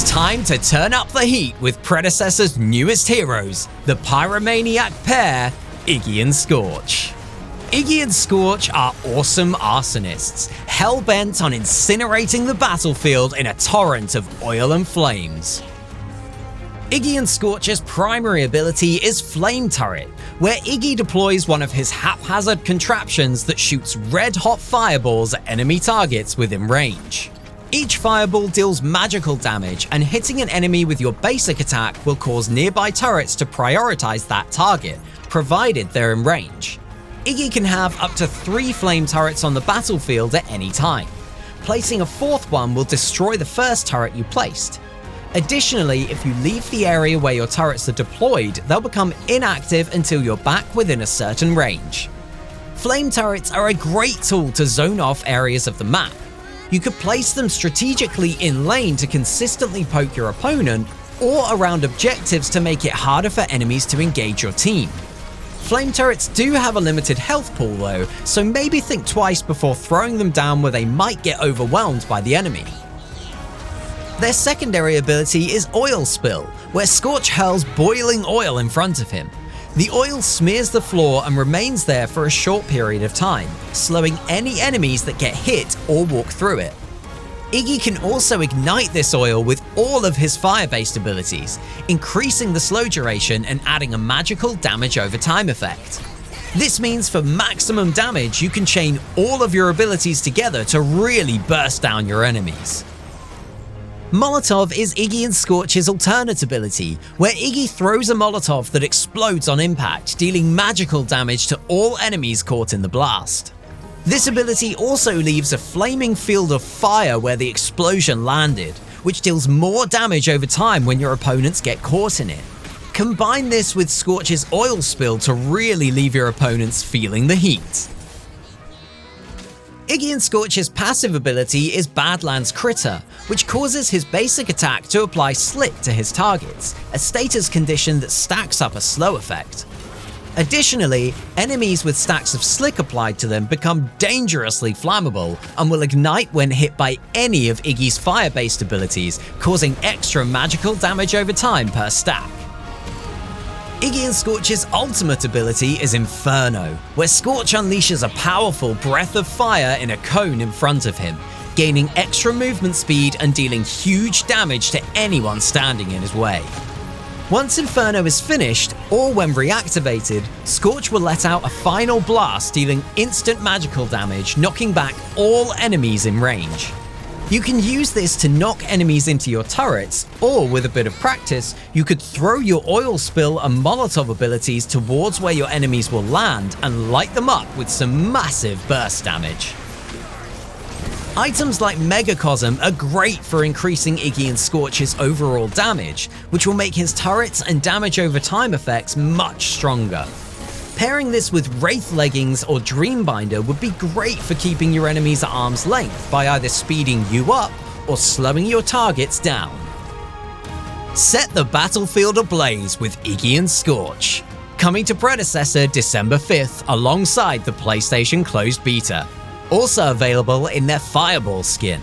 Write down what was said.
It's time to turn up the heat with Predecessor's newest heroes, the pyromaniac pair, Iggy and Scorch. Iggy and Scorch are awesome arsonists, hell-bent on incinerating the battlefield in a torrent of oil and flames. Iggy and Scorch's primary ability is Flame Turret, where Iggy deploys one of his haphazard contraptions that shoots red-hot fireballs at enemy targets within range. Each fireball deals magical damage, and hitting an enemy with your basic attack will cause nearby turrets to prioritize that target, provided they're in range. Iggy can have up to 3 flame turrets on the battlefield at any time. Placing a 4th one will destroy the first turret you placed. Additionally, if you leave the area where your turrets are deployed, they'll become inactive until you're back within a certain range. Flame turrets are a great tool to zone off areas of the map. You could place them strategically in lane to consistently poke your opponent, or around objectives to make it harder for enemies to engage your team. Flame turrets do have a limited health pool though, so maybe think twice before throwing them down where they might get overwhelmed by the enemy. Their secondary ability is Oil Spill, where Scorch hurls boiling oil in front of him. The oil smears the floor and remains there for a short period of time, slowing any enemies that get hit or walk through it. Iggy can also ignite this oil with all of his fire-based abilities, increasing the slow duration and adding a magical damage over time effect. This means for maximum damage, you can chain all of your abilities together to really burst down your enemies. Molotov is Iggy and Scorch's alternate ability, where Iggy throws a Molotov that explodes on impact, dealing magical damage to all enemies caught in the blast. This ability also leaves a flaming field of fire where the explosion landed, which deals more damage over time when your opponents get caught in it. Combine this with Scorch's Oil Spill to really leave your opponents feeling the heat. Iggy and Scorch's passive ability is Badlands Critter, which causes his basic attack to apply Slick to his targets, a status condition that stacks up a slow effect. Additionally, enemies with stacks of Slick applied to them become dangerously flammable and will ignite when hit by any of Iggy's fire-based abilities, causing extra magical damage over time per stack. Iggy and Scorch's ultimate ability is Inferno, where Scorch unleashes a powerful breath of fire in a cone in front of him, gaining extra movement speed and dealing huge damage to anyone standing in his way. Once Inferno is finished, or when reactivated, Scorch will let out a final blast dealing instant magical damage, knocking back all enemies in range. You can use this to knock enemies into your turrets, or with a bit of practice, you could throw your Oil Spill and Molotov abilities towards where your enemies will land and light them up with some massive burst damage. Items like Megacosm are great for increasing Iggy and Scorch's overall damage, which will make his turrets and damage over time effects much stronger. Pairing this with Wraith Leggings or Dreambinder would be great for keeping your enemies at arm's length by either speeding you up or slowing your targets down. Set the battlefield ablaze with Iggy and Scorch, coming to Predecessor December 5th alongside the PlayStation closed beta. Also available in their Fireball skin.